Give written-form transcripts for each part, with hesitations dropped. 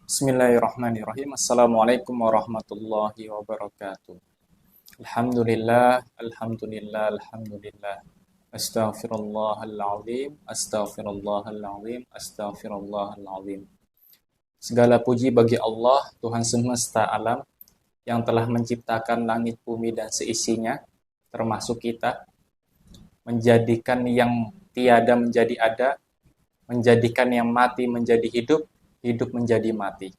Bismillahirrahmanirrahim. Assalamualaikum warahmatullahi wabarakatuh. Alhamdulillah, alhamdulillah, alhamdulillah. Astaghfirullahaladzim, astaghfirullahaladzim, astaghfirullahaladzim. Segala puji bagi Allah, Tuhan semesta alam, yang telah menciptakan langit, bumi, dan seisinya, termasuk kita, menjadikan yang tiada menjadi ada, menjadikan yang mati menjadi hidup, hidup menjadi mati.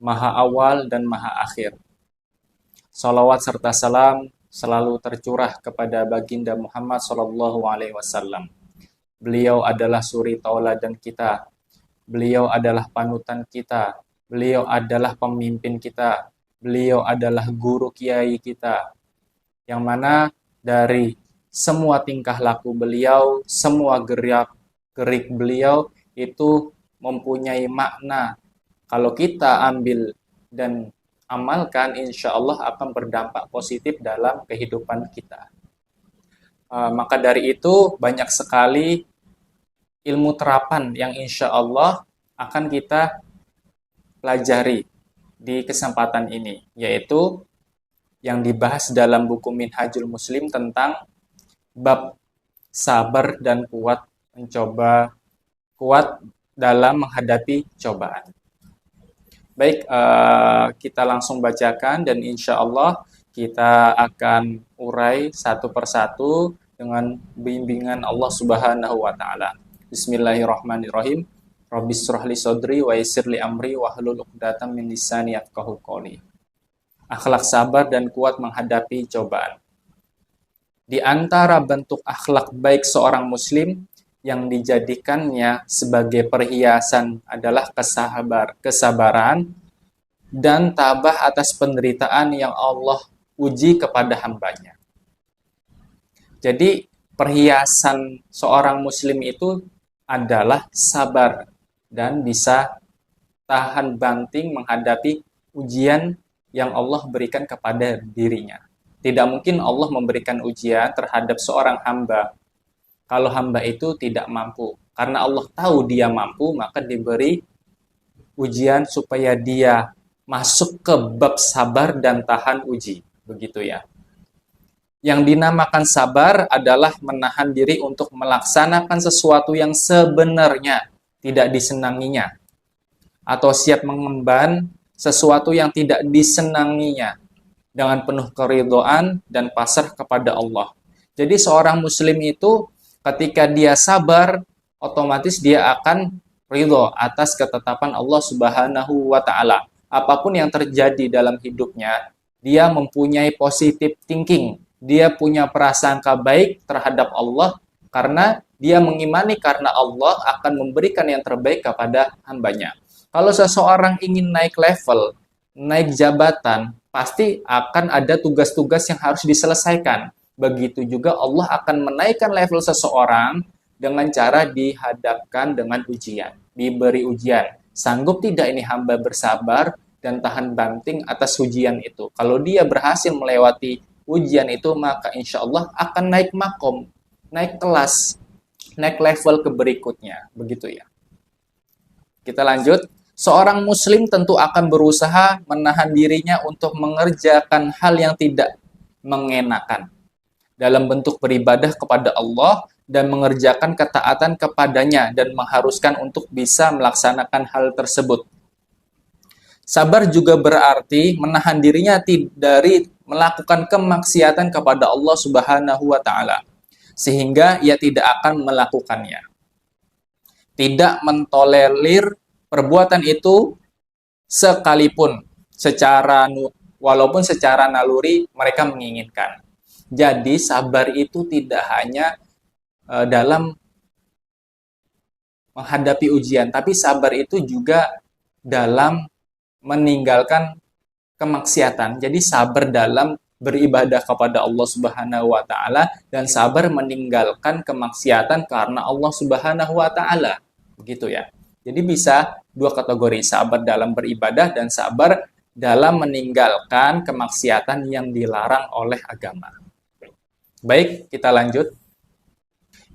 Maha awal dan maha akhir. Salawat serta salam selalu tercurah kepada baginda Muhammad SAW. Beliau adalah suri tauladan kita. Beliau adalah panutan kita. Beliau adalah pemimpin kita. Beliau adalah guru kiai kita. Yang mana dari semua tingkah laku beliau, semua gerak-gerik beliau itu mempunyai makna. Kalau kita ambil dan amalkan, insya Allah akan berdampak positif dalam kehidupan kita. Maka dari itu banyak sekali ilmu terapan yang insya Allah akan kita pelajari di kesempatan ini, yaitu yang dibahas dalam buku Minhajul Muslim tentang bab sabar dan kuat dalam menghadapi cobaan. Baik, kita langsung bacakan dan insya Allah kita akan urai satu persatu dengan bimbingan Allah Subhanahu wa Ta'ala. Bismillahirrahmanirrahim. Rabbis shrah li sadri wa yassir li amri wahlul 'uqdatam min lisani yafqahu qawli. Akhlak sabar dan kuat menghadapi cobaan. Di antara bentuk akhlak baik seorang muslim yang dijadikannya sebagai perhiasan adalah kesabaran dan tabah atas penderitaan yang Allah uji kepada hambanya. Jadi perhiasan seorang muslim itu adalah sabar dan bisa tahan banting menghadapi ujian yang Allah berikan kepada dirinya. Tidak mungkin Allah memberikan ujian terhadap seorang hamba kalau hamba itu tidak mampu. Karena Allah tahu dia mampu, maka diberi ujian supaya dia masuk ke bab sabar dan tahan uji. Begitu ya. Yang dinamakan sabar adalah menahan diri untuk melaksanakan sesuatu yang sebenarnya tidak disenanginya. Atau siap mengemban sesuatu yang tidak disenanginya dengan penuh keridhaan dan pasrah kepada Allah. Jadi seorang muslim itu ketika dia sabar, otomatis dia akan ridho atas ketetapan Allah Subhanahu wa Ta'ala. Apapun yang terjadi dalam hidupnya, dia mempunyai positive thinking. Dia punya prasangka baik terhadap Allah karena dia mengimani karena Allah akan memberikan yang terbaik kepada hambanya. Kalau seseorang ingin naik level, naik jabatan, pasti akan ada tugas-tugas yang harus diselesaikan. Begitu juga Allah akan menaikkan level seseorang dengan cara dihadapkan dengan ujian, diberi ujian. Sanggup tidak ini hamba bersabar dan tahan banting atas ujian itu? Kalau dia berhasil melewati ujian itu, maka insya Allah akan naik makom, naik kelas, naik level ke berikutnya. Begitu ya. Kita lanjut. Seorang muslim tentu akan berusaha menahan dirinya untuk mengerjakan hal yang tidak mengenakan dalam bentuk beribadah kepada Allah dan mengerjakan ketaatan kepadanya dan mengharuskan untuk bisa melaksanakan hal tersebut. Sabar juga berarti menahan dirinya dari melakukan kemaksiatan kepada Allah Subhanahu wa Ta'ala sehingga ia tidak akan melakukannya. Tidak mentolerir perbuatan itu sekalipun walaupun secara naluri mereka menginginkan. Jadi sabar itu tidak hanya dalam menghadapi ujian, tapi sabar itu juga dalam meninggalkan kemaksiatan. Jadi sabar dalam beribadah kepada Allah Subhanahu wa Ta'ala dan sabar meninggalkan kemaksiatan karena Allah Subhanahu wa Ta'ala. Begitu ya. Jadi bisa dua kategori, sabar dalam beribadah dan sabar dalam meninggalkan kemaksiatan yang dilarang oleh agama. Baik, kita lanjut.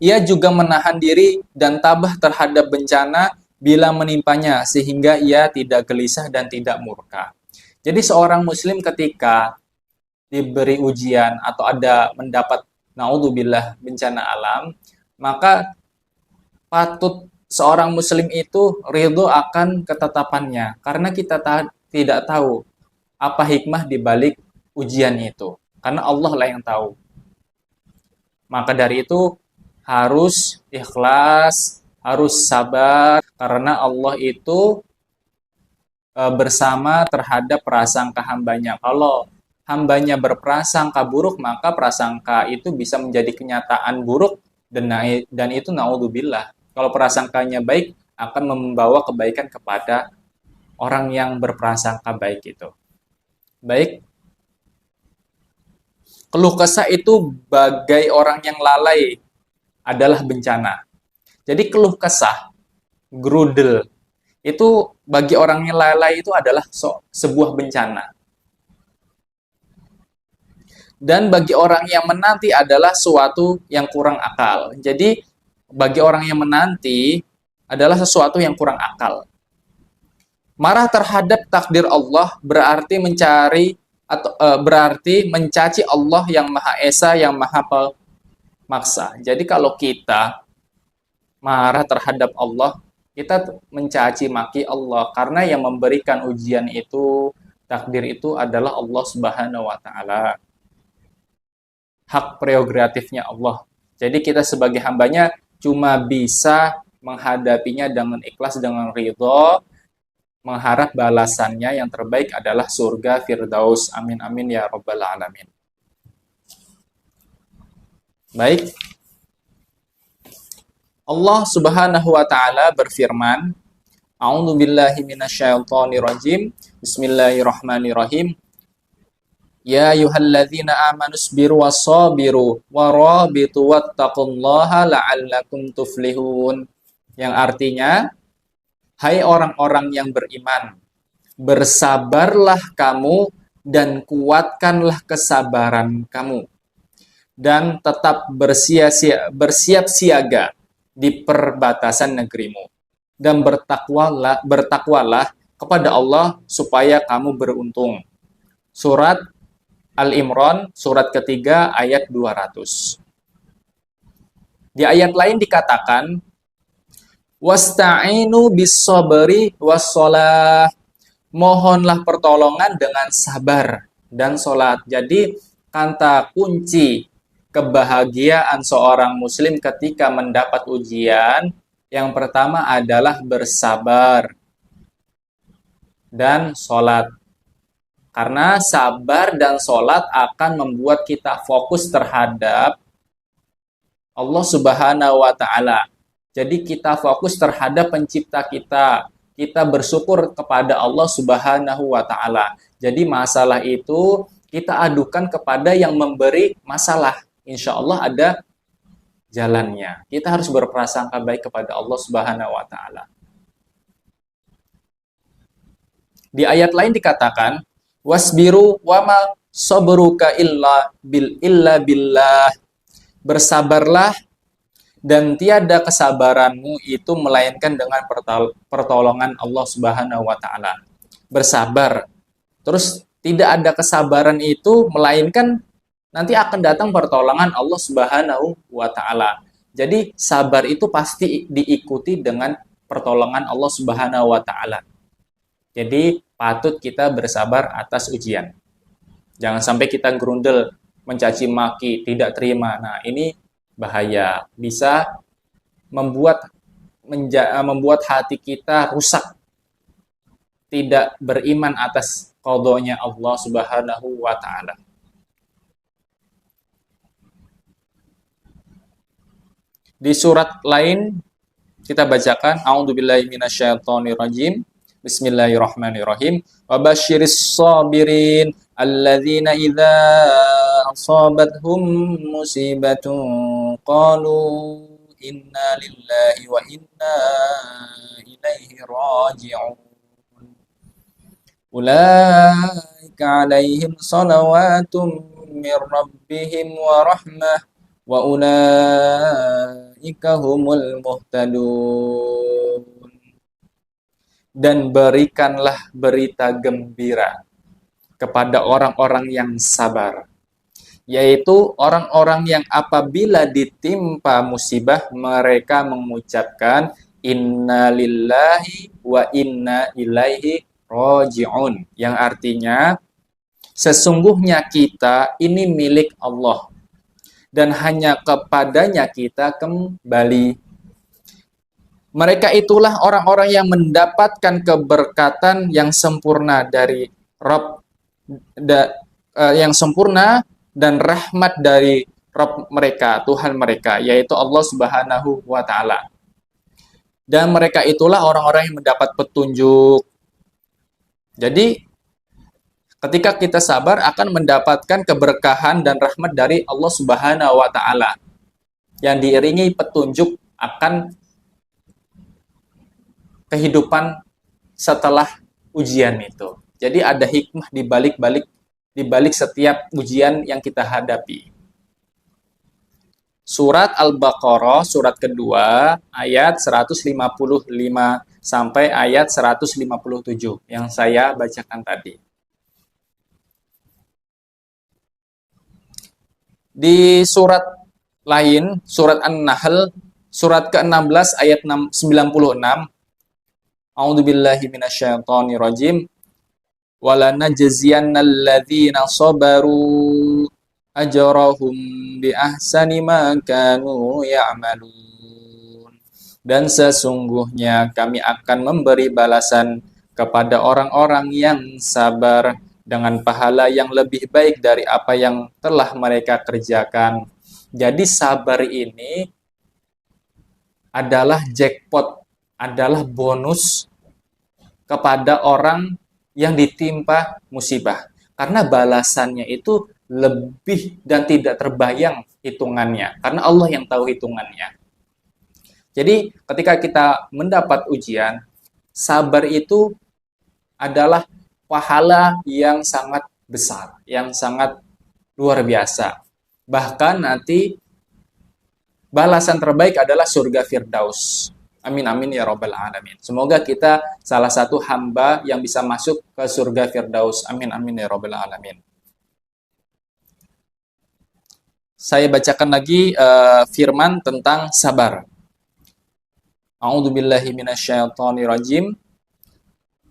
Ia juga menahan diri dan tabah terhadap bencana bila menimpanya sehingga ia tidak gelisah dan tidak murka. Jadi seorang muslim ketika diberi ujian atau ada mendapat naudzubillah bencana alam, maka patut seorang muslim itu ridho akan ketetapannya karena kita tidak tahu apa hikmah di balik ujian itu. Karena Allah lah yang tahu. Maka dari itu harus ikhlas, harus sabar karena Allah itu bersama terhadap prasangka hambanya. Kalau hambanya berprasangka buruk, maka prasangka itu bisa menjadi kenyataan buruk dan itu naudzubillah. Kalau prasangkanya baik, akan membawa kebaikan kepada orang yang berprasangka baik itu. Baik, keluh kesah itu bagai orang yang lalai adalah bencana. Jadi keluh kesah, grudel, itu bagi orang yang lalai itu adalah sebuah bencana. Dan bagi orang yang menanti adalah suatu yang kurang akal. Jadi bagi orang yang menanti adalah sesuatu yang kurang akal. Marah terhadap takdir Allah berarti mencari atau berarti mencaci Allah yang Maha Esa, yang Maha Pemaksa. Jadi kalau kita marah terhadap Allah, kita mencaci maki Allah karena yang memberikan ujian itu, takdir itu adalah Allah Subhanahu wa taala. Hak prerogatifnya Allah. Jadi kita sebagai hambanya cuma bisa menghadapinya dengan ikhlas, dengan ridho, mengharap balasannya yang terbaik adalah surga Firdaus. Amin amin ya rabbal alamin. Baik. Allah Subhanahu wa taala berfirman, A'udzu billahi minasyaitonir rajim. Bismillahirrahmanirrahim. Ya ayyuhalladzina amanu sabiru wassabiru warabitu wattaqullaha la'allakum tuflihun. Yang artinya, hai orang-orang yang beriman, bersabarlah kamu dan kuatkanlah kesabaran kamu. Dan tetap bersiap siaga di perbatasan negerimu. Dan bertakwalah kepada Allah supaya kamu beruntung. Surat Al-Imran, surat ketiga, ayat 200. Di ayat lain dikatakan, wasta'inu bis-sabri was-shalah. Mohonlah pertolongan dengan sabar dan sholat. Jadi, kata kunci kebahagiaan seorang muslim ketika mendapat ujian, yang pertama adalah bersabar dan sholat. Karena sabar dan sholat akan membuat kita fokus terhadap Allah Subhanahu wa ta'ala. Jadi kita fokus terhadap pencipta kita. Kita bersyukur kepada Allah Subhanahu wa ta'ala. Jadi masalah itu kita adukan kepada yang memberi masalah. Insya Allah ada jalannya. Kita harus berprasangka baik kepada Allah Subhanahu wa ta'ala. Di ayat lain dikatakan, wasbiru wama sabruka illa billah. Bersabarlah dan tiada kesabaranmu itu melainkan dengan pertolongan Allah Subhanahu wa taala. Bersabar. Terus tidak ada kesabaran itu melainkan nanti akan datang pertolongan Allah Subhanahu wa taala. Jadi sabar itu pasti diikuti dengan pertolongan Allah Subhanahu wa taala. Jadi patut kita bersabar atas ujian. Jangan sampai kita gerundel, mencaci maki, tidak terima. Nah, ini bahaya. Bisa membuat hati kita rusak. Tidak beriman atas qadanya Allah Subhanahu wa taala. Di surat lain kita bacakan, A'udzubillahi minasyaitonirrajim. Bismillahirrahmanirrahim. Wa basyiris sabirin alladzina idza asabathum musibatun qalu inna lillahi wa inna ilaihi raji'un. Ulaika 'alaihim shalawatum min rabbihim wa rahmah wa ulaika humul muhtadun. dan berikanlah berita gembira kepada orang-orang yang sabar, yaitu orang-orang yang apabila ditimpa musibah mereka mengucapkan inna lillahi wa inna ilaihi raji'un, yang artinya sesungguhnya kita ini milik Allah dan hanya kepadanya kita kembali. Mereka itulah orang-orang yang mendapatkan keberkatan yang sempurna dari Rabb, yang sempurna dan rahmat dari Rabb mereka, Tuhan mereka, yaitu Allah Subhanahu wa Ta'ala. Dan mereka itulah orang-orang yang mendapat petunjuk. Jadi, ketika kita sabar akan mendapatkan keberkahan dan rahmat dari Allah Subhanahu wa Ta'ala, yang diiringi petunjuk akan kehidupan setelah ujian itu. Jadi ada hikmah di balik setiap ujian yang kita hadapi. Surat Al-Baqarah, surat kedua, ayat 155 sampai ayat 157 yang saya bacakan tadi. Di surat lain, surat An-Nahl, surat ke-16 ayat 96, A'udzubillahi minasyaitonirrajim. Walanajziyannal ladzina sabaru ajrahum bi ahsani ma kanu ya'malun. Dan sesungguhnya kami akan memberi balasan kepada orang-orang yang sabar dengan pahala yang lebih baik dari apa yang telah mereka kerjakan. Jadi sabar ini adalah jackpot, adalah bonus kepada orang yang ditimpa musibah. Karena balasannya itu lebih dan tidak terbayang hitungannya. Karena Allah yang tahu hitungannya. Jadi ketika kita mendapat ujian, sabar itu adalah pahala yang sangat besar, yang sangat luar biasa. Bahkan nanti balasan terbaik adalah surga Firdaus. Amin amin ya rabbal alamin. Semoga kita salah satu hamba yang bisa masuk ke surga Firdaus. Amin amin ya rabbal alamin. Saya bacakan lagi firman tentang sabar. A'udzubillahi minasyaitonirrajim.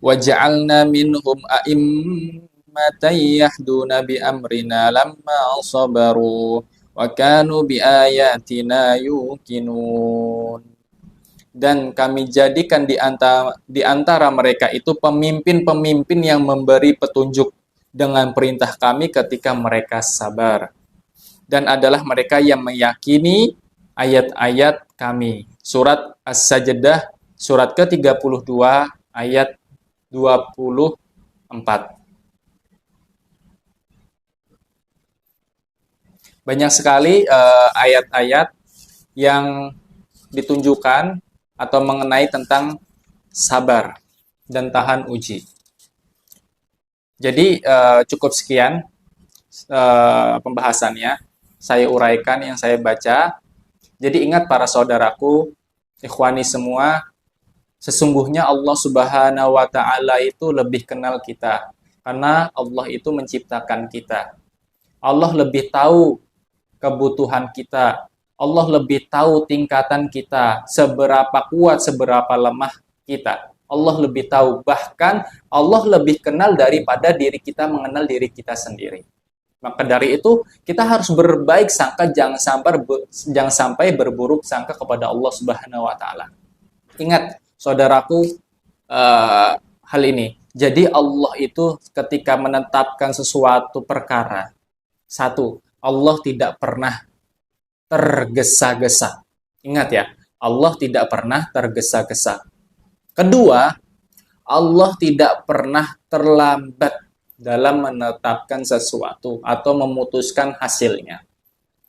Wa ja'alna minhum a'immatan yahduna bi amrina lamma sabaru wa kanu bi ayatina yuqinun. Dan kami jadikan di antara mereka itu pemimpin-pemimpin yang memberi petunjuk dengan perintah kami ketika mereka sabar. Dan adalah mereka yang meyakini ayat-ayat kami. Surat As-Sajdah, surat ke-32, ayat 24. Banyak sekali ayat-ayat yang ditunjukkan atau mengenai tentang sabar dan tahan uji. Jadi cukup sekian pembahasannya. Saya uraikan yang saya baca. Jadi ingat para saudaraku, ikhwani semua, sesungguhnya Allah Subhanahu wa Ta'ala itu lebih kenal kita. Karena Allah itu menciptakan kita. Allah lebih tahu kebutuhan kita. Allah lebih tahu tingkatan kita, seberapa kuat, seberapa lemah kita. Allah lebih tahu, bahkan Allah lebih kenal daripada diri kita mengenal diri kita sendiri. Maka dari itu, kita harus berbaik sangka, jangan sampai berburuk sangka kepada Allah Subhanahu wa Ta'ala. Ingat, saudaraku, hal ini. Jadi Allah itu ketika menetapkan sesuatu perkara, satu, Allah tidak pernah tergesa-gesa. Ingat ya, Allah tidak pernah tergesa-gesa. Kedua, Allah tidak pernah terlambat dalam menetapkan sesuatu atau memutuskan hasilnya.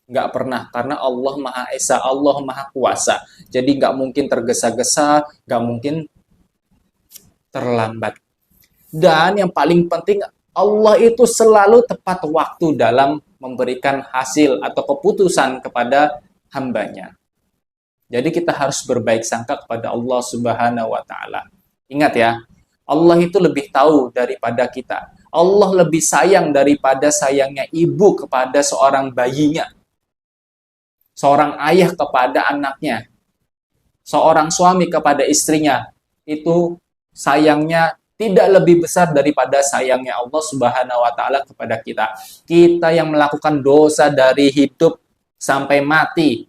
Nggak pernah, karena Allah Maha Esa, Allah Maha Kuasa. Jadi nggak mungkin tergesa-gesa, nggak mungkin terlambat. Dan yang paling penting, Allah itu selalu tepat waktu dalam memberikan hasil atau keputusan kepada hambanya. Jadi kita harus berbaik sangka kepada Allah Subhanahu wa Ta'ala. Ingat ya, Allah itu lebih tahu daripada kita. Allah lebih sayang daripada sayangnya ibu kepada seorang bayinya, seorang ayah kepada anaknya, seorang suami kepada istrinya. Itu sayangnya tidak lebih besar daripada sayangnya Allah Subhanahu wa taala kepada kita. Kita yang melakukan dosa dari hidup sampai mati.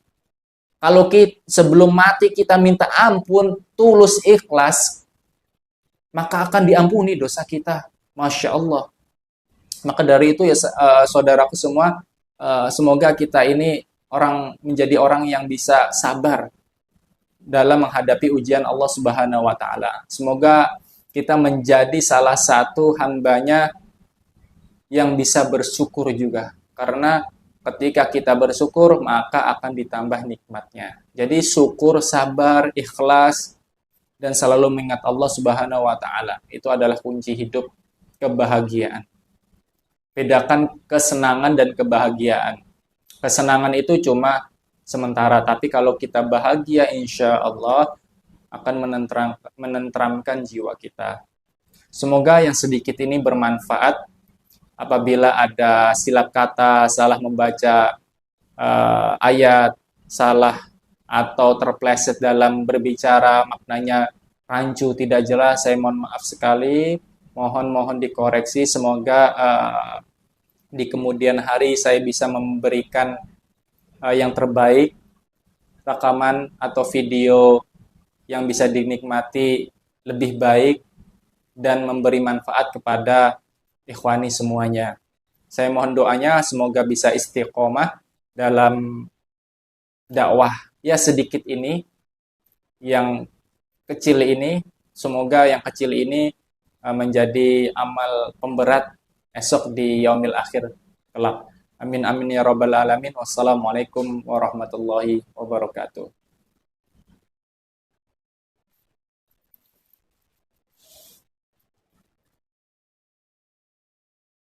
Kalau kita, sebelum mati kita minta ampun, tulus ikhlas, maka akan diampuni dosa kita. Masya Allah. Maka dari itu ya saudaraku semua, semoga kita ini menjadi orang yang bisa sabar dalam menghadapi ujian Allah Subhanahu wa taala. Semoga kita menjadi salah satu hambanya yang bisa bersyukur juga. Karena ketika kita bersyukur, maka akan ditambah nikmatnya. Jadi syukur, sabar, ikhlas, dan selalu mengingat Allah Subhanahu wa taala. Itu adalah kunci hidup kebahagiaan. Bedakan kesenangan dan kebahagiaan. Kesenangan itu cuma sementara, tapi kalau kita bahagia, insya Allah akan menenteramkan jiwa kita. Semoga yang sedikit ini bermanfaat. Apabila ada silap kata, salah membaca ayat, salah atau terpleset dalam berbicara, maknanya rancu, tidak jelas, saya mohon maaf sekali. Mohon dikoreksi. Semoga di kemudian hari saya bisa memberikan yang terbaik, rekaman atau video yang bisa dinikmati lebih baik dan memberi manfaat kepada ikhwani semuanya. Saya mohon doanya semoga bisa istiqomah dalam dakwah ya sedikit ini, yang kecil ini. Semoga yang kecil ini menjadi amal pemberat esok di yaumil akhir kelak. Amin amin ya rabbal alamin. Wassalamualaikum warahmatullahi wabarakatuh.